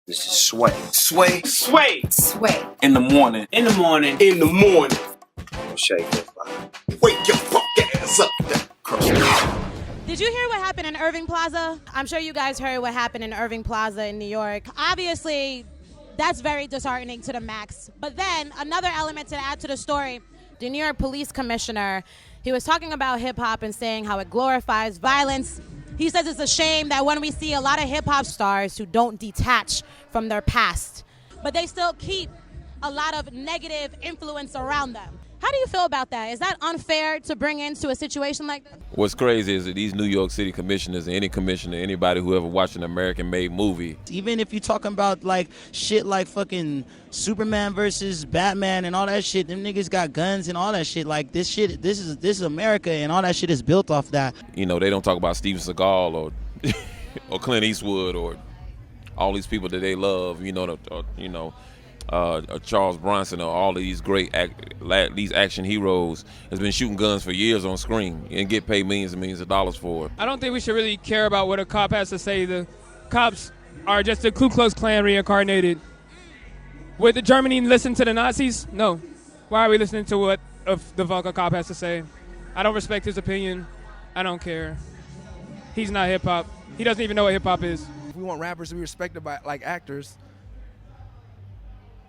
This is Sway. Sway. Sway. Sway. In the morning. In the morning. In the morning. Shake your body. Wake your fuck ass up. Did you hear what happened in Irving Plaza? I'm sure you guys heard what happened in Irving Plaza in New York. Obviously, that's very disheartening to the max. But then another element to add to the story, the New York police commissioner, he was talking about hip hop and saying how it glorifies violence. He says it's a shame that when we see a lot of hip hop stars who don't detach from their past, but they still keep a lot of negative influence around them. How do you feel about that? Is that unfair to bring into a situation like that? What's crazy is that these New York City commissioners, and any commissioner, anybody who ever watched an American-made movie. Even if you're talking about like shit like fucking Superman versus Batman and all that shit, them niggas got guns and all that shit. Like this is America, and all that shit is built off that. You know, they don't talk about Steven Seagal or or Clint Eastwood or all these people that they love. Charles Bronson or all of these great these action heroes has been shooting guns for years on screen and get paid millions and millions of dollars for it. I don't think we should really care about what a cop has to say. The cops are just the Ku Klux Klan reincarnated. Would the Germany listen to the Nazis? No. Why are we listening to what the fuck a cop has to say? I don't respect his opinion. I don't care. He's not hip-hop. He doesn't even know what hip-hop is. If we want rappers to be respected by like actors,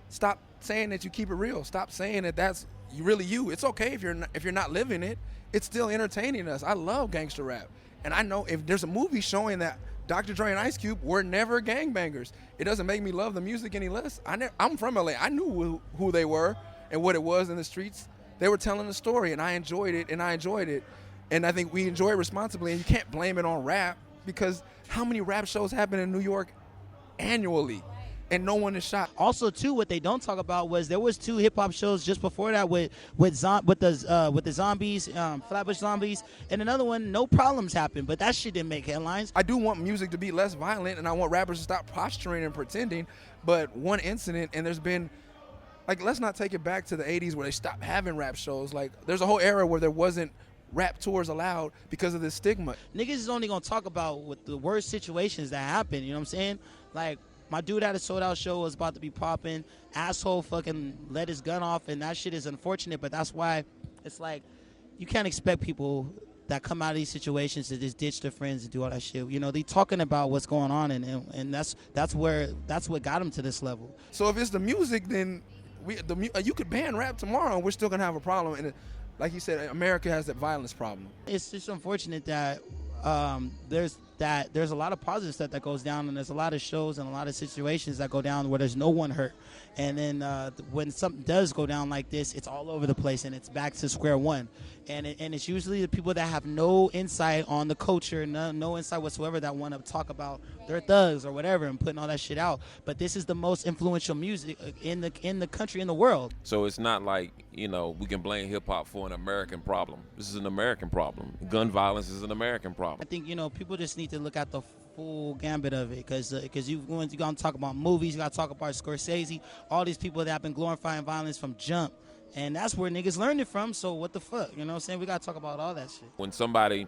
stop saying that you keep it real. Stop saying that that's really you. It's okay if you're not living it. It's still entertaining us. I love gangster rap. And I know if there's a movie showing that Dr. Dre and Ice Cube were never gangbangers, it doesn't make me love the music any less. I'm from LA. I knew who they were and what it was in the streets. They were telling a story, and I enjoyed it, and I think we enjoy it responsibly, and you can't blame it on rap, because how many rap shows happen in New York annually? And no one is shot. Also, too, what they don't talk about was there was 2 hip hop shows just before that with the zombies, Flatbush Zombies, and another one, No Problems happened, but that shit didn't make headlines. I do want music to be less violent, and I want rappers to stop posturing and pretending. But one incident, and there's been, like, let's not take it back to the 80s where they stopped having rap shows. Like, there's a whole era where there wasn't rap tours allowed because of this stigma. Niggas is only gonna talk about what the worst situations that happen. You know what I'm saying? Like, my dude at a sold-out show was about to be popping. Asshole fucking let his gun off, and that shit is unfortunate, but that's why it's like you can't expect people that come out of these situations to just ditch their friends and do all that shit. You know, they talking about what's going on, and that's what got them to this level. So if it's the music, then you could ban rap tomorrow, and we're still gonna have a problem. And like you said, America has that violence problem. It's just unfortunate that there's a lot of positive stuff that goes down, and there's a lot of shows and a lot of situations that go down where there's no one hurt. And then when something does go down like this, it's all over the place, and it's back to square one. And it's usually the people that have no insight on the culture, no insight whatsoever, that want to talk about their thugs or whatever and putting all that shit out. But this is the most influential music in the country, in the world. So it's not like, we can blame hip-hop for an American problem. This is an American problem. Gun violence is an American problem. I think, people just need to look at the full gambit of it, because you got to talk about movies, you got to talk about Scorsese, all these people that have been glorifying violence from jump, and that's where niggas learned it from. So what the fuck, you know what I'm saying? We got to talk about all that shit. When somebody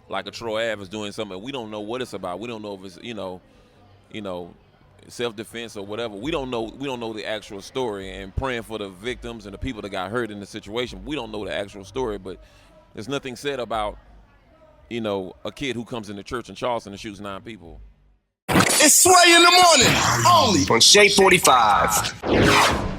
like a Troy Ave is doing something, we don't know what it's about. We don't know if it's self-defense or whatever. We don't know the actual story, and praying for the victims and the people that got hurt in the situation. We don't know the actual story, but there's nothing said about a kid who comes into church in Charleston and shoots 9 people. It's Sway in the morning, only On Shade 45.